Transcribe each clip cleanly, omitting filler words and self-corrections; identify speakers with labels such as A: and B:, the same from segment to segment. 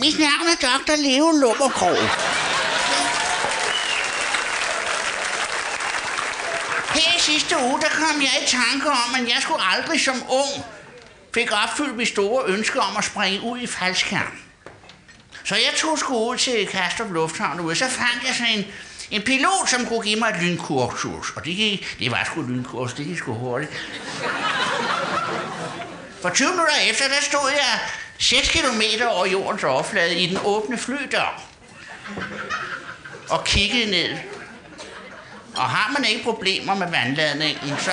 A: Mit navn er Dr. Leo Lummerkrog. Her i sidste uge, der kom jeg i tanke om, at jeg skulle aldrig som ung fik opfyldt mit store ønske om at springe ud i faldskærm. Så jeg tog sgu ud til Kastrup Lufthavn ude, så fandt jeg sådan en pilot, som kunne give mig et lynkursus. Og det var sgu lynkursus, det gik sgu hurtigt. For 20 minutter efter, der stod jeg 6 kilometer over jordens overflade i den åbne flydør. Og kiggede ned. Og har man ikke problemer med vandladningen, så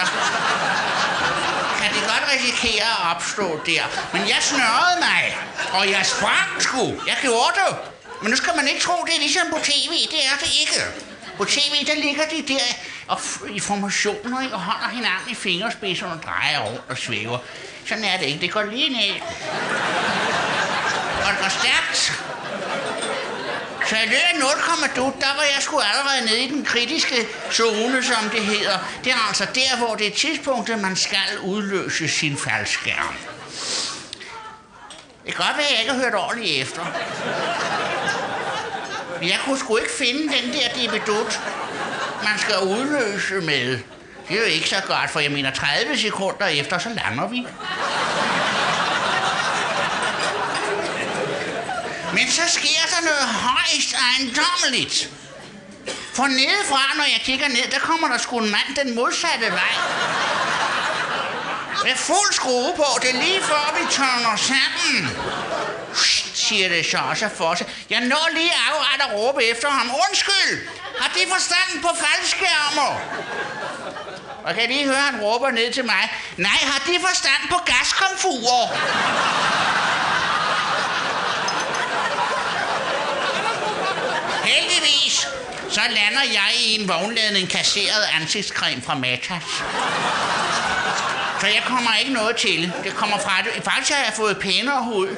A: kan det godt risikere at opstå der. Men jeg snørrede mig, og jeg sprang sgu. Jeg gjorde det. Men nu skal man ikke tro, det er ligesom på tv. Det er det ikke. På tv, der ligger de der i formationer og holder hinanden i fingerspidserne og drejer rundt og svæver. Sådan er det ikke. Det går lige ned. Og det går stærkt. Så i løbet af 0,2, der var jeg sgu allerede nede i den kritiske zone, som det hedder. Det er altså der, hvor det er tidspunktet, man skal udløse sin faldskærm. Det kan godt være, at jeg ikke har hørt ordentligt efter. Jeg kunne sgu ikke finde den der dibedut, man skal udløse med. Det er jo ikke så godt, for jeg mener 30 sekunder efter, så lander vi. Men så sker der noget højst ejendommeligt. For nedefra, når jeg kigger ned, der kommer der sgu en mand den modsatte vej. Med fuld skrue på, det er lige før vi tørner sammen. Siger det så for sig. Jeg når lige akkurat at råbe efter ham. Undskyld, har de forstand på faldskærmer? Og kan I lige høre, han råber ned til mig. Nej, har de forstand på gaskomfurer? Heldigvis, så lander jeg i en vognladning kasseret ansigtscreme fra Matas. Så jeg kommer ikke noget til. Det kommer fra det. Faktisk har jeg fået pænere hud.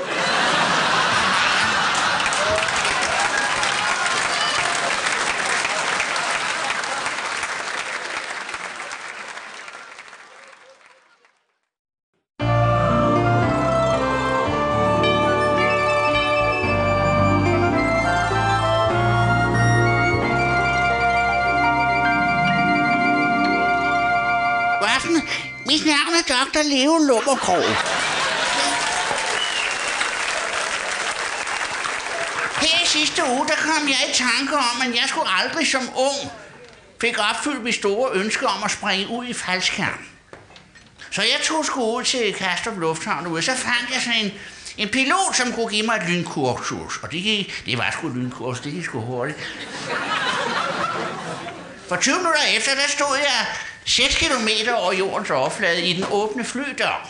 A: Mit navn er Dr. Leo Lummerkrog. Her i sidste uge, der kom jeg i tanke om, at jeg skulle aldrig som ung fik opfyldt mit store ønske om at springe ud i faldskærm. Så jeg tog sgu ud til Kastrup Lufthavn ude, så fandt jeg sådan en pilot, som kunne give mig et lynkursus. Og det var sgu lynkursus, det gik sgu hurtigt. For 20 minutter efter, der stod jeg 6 kilometer over jordens overflade i den åbne flydør.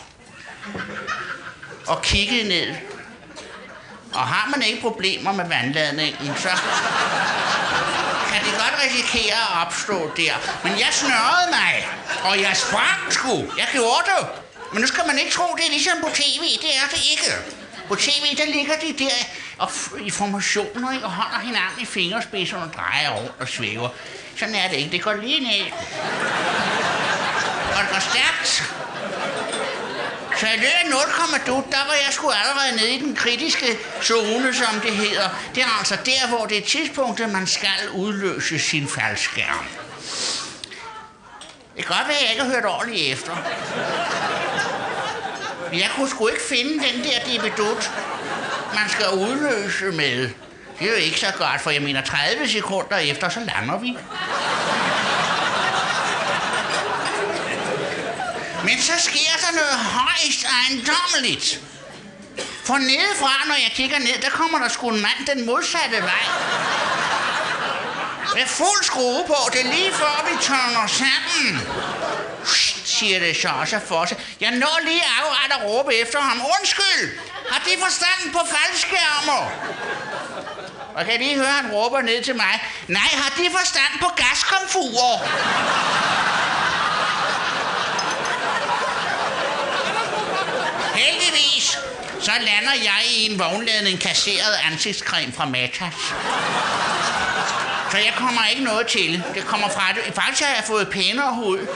A: Og kiggede ned. Og har man ikke problemer med vandladningen, så kan det godt risikere at opstå der. Men jeg snørrede mig, og jeg sprang sgu. Jeg gjorde det. Men nu skal man ikke tro, det er ligesom på tv. Det er det ikke. På tv, der ligger de der i formationer og holder hinanden i fingerspidserne og drejer rundt og svæver. Sådan er det ikke. Det går lige ned. Og det går stærkt. Så i løbet af 0,2, der var jeg sgu allerede nede i den kritiske zone, som det hedder. Det er altså der, hvor det er tidspunktet, man skal udløse sin faldskærm. Det kan godt være, at jeg ikke har hørt ordentligt efter. Jeg kunne sgu ikke finde den der dibedut, man skal udløse med. Det er jo ikke så godt, for jeg mener 30 sekunder efter, så lander vi. Men så sker der noget højst ejendommeligt. For nedefra, når jeg kigger ned, der kommer der sgu en mand den modsatte vej. Med fuld skrue på, det er lige før vi tørner sammen. Siger det så for sig. Jeg når lige akkurat at råbe efter ham. Undskyld, har de forstand på faldskærmer? Og kan I lige høre, han råber ned til mig. Nej, har de forstand på gaskomfurer? Heldigvis, så lander jeg i en vognladning kasseret ansigtscreme fra Matas. Så jeg kommer ikke noget til. Det kommer fra det. Faktisk har jeg fået pænere hud.